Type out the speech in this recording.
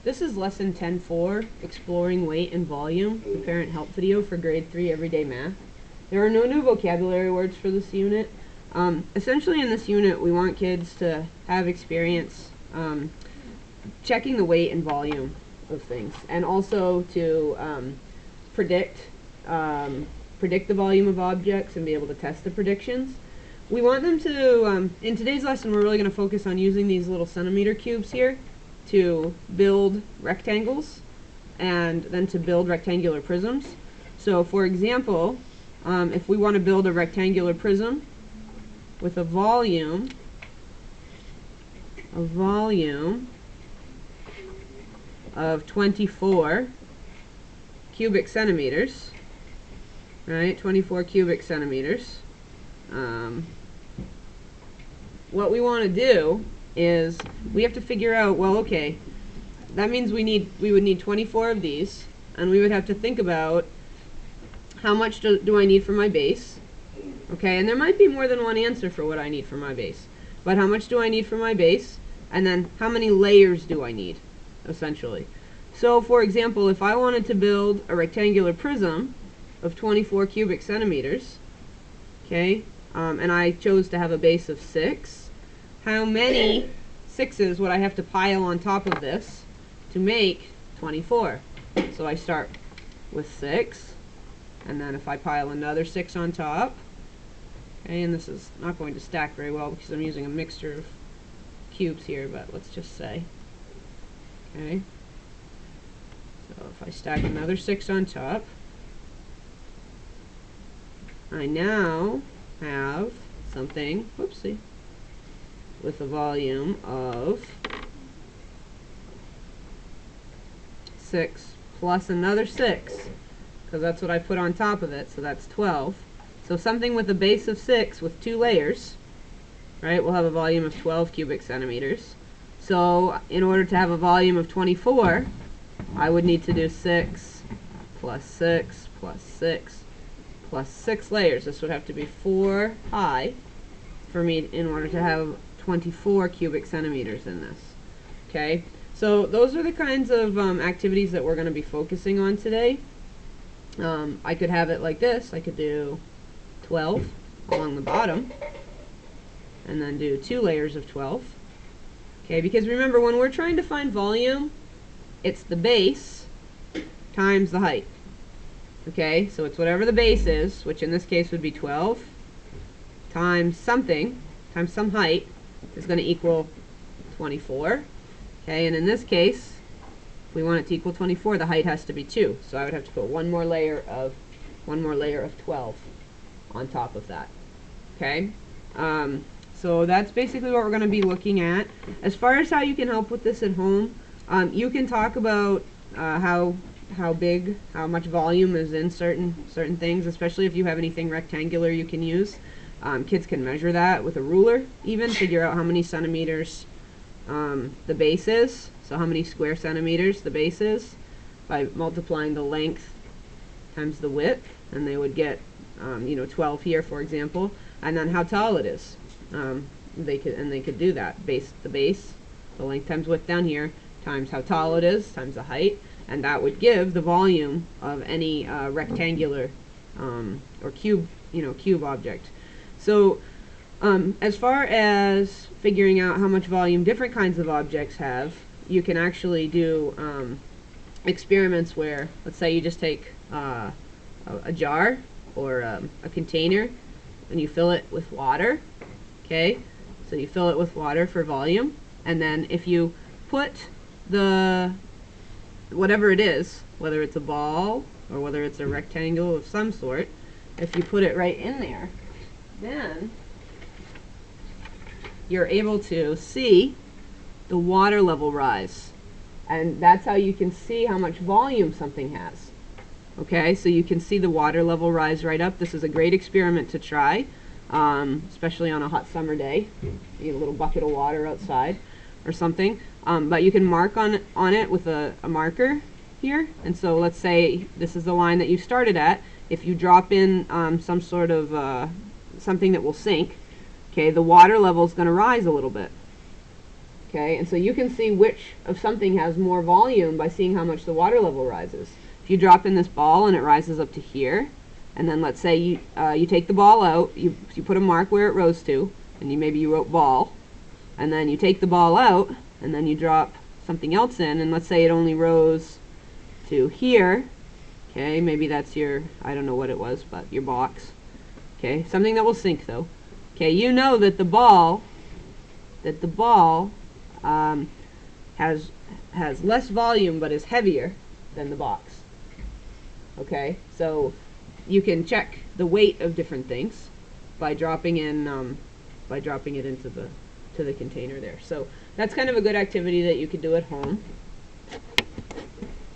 This is lesson 10.4, Exploring Weight and Volume, the parent help video for grade 3 everyday math. There are no new vocabulary words for this unit. Essentially in this unit we want kids to have experience checking the weight and volume of things, and also to predict the volume of objects and be able to test the predictions. We want them to, in today's lesson we're really going to focus on using these little centimeter cubes here to build rectangles and then to build rectangular prisms. So for example, if we want to build a rectangular prism with a volume of 24 cubic centimeters, right, 24 cubic centimeters, what we want to do is we have to figure out, well, okay, that means we would need 24 of these, and we would have to think about how much do I need for my base, okay, and there might be more than one answer for what I need for my base, but how much do I need for my base, and then how many layers do I need, essentially. So for example, if I wanted to build a rectangular prism of 24 cubic centimeters, okay, and I chose to have a base of 6, how many 6s would I have to pile on top of this to make 24? So I start with 6, and then if I pile another 6 on top, okay, and this is not going to stack very well because I'm using a mixture of cubes here, but let's just say, okay, so if I stack another 6 on top, I now have something, whoopsie, with a volume of 6 plus another 6, because that's what I put on top of it, so that's 12. So something with a base of 6 with 2 layers, right, will have a volume of 12 cubic centimeters. So in order to have a volume of 24, I would need to do 6 plus 6 plus 6 plus 6 layers. This would have to be 4 high for me in order to have 24 cubic centimeters in this. Okay, so those are the kinds of activities that we're going to be focusing on today. I could have it like this. I could do 12 along the bottom and then do 2 layers of 12. Okay, because remember, when we're trying to find volume, it's the base times the height. Okay, so it's whatever the base is, which in this case would be 12, times something, times some height, is going to equal 24. Okay, and in this case, if we want it to equal 24, the height has to be 2. So I would have to put one more layer of 12 on top of that. Okay, so that's basically what we're going to be looking at. As far as how you can help with this at home, you can talk about how much volume is in certain things, especially if you have anything rectangular you can use. Kids can measure that with a ruler, even figure out how many centimeters the base is, so how many square centimeters the base is, by multiplying the length times the width, and they would get 12 here, for example, and then how tall it is. They could do that. The length times width down here, times how tall it is, times the height, and that would give the volume of any rectangular or cube object. So as far as figuring out how much volume different kinds of objects have, you can actually do experiments where, let's say you just take a jar or a container and you fill it with water. Okay, so you fill it with water for volume, and then if you put whatever it is, whether it's a ball or whether it's a rectangle of some sort, if you put it right in there, then you're able to see the water level rise. And that's how you can see how much volume something has. Okay, so you can see the water level rise right up. This is a great experiment to try, especially on a hot summer day. You get a little bucket of water outside or something. But you can mark on it with a marker here. And so let's say this is the line that you started at. If you drop in some sort of something that will sink, okay, the water level is going to rise a little bit. Okay, and so you can see which of something has more volume by seeing how much the water level rises. If you drop in this ball and it rises up to here, and then let's say you take the ball out, you put a mark where it rose to, and maybe you wrote ball, and then you take the ball out, and then you drop something else in, and let's say it only rose to here. Okay, maybe that's your, I don't know what it was, but your box. Okay, something that will sink though. Okay, you know that the ball has less volume but is heavier than the box. Okay, so you can check the weight of different things by dropping it into the container there. So that's kind of a good activity that you could do at home.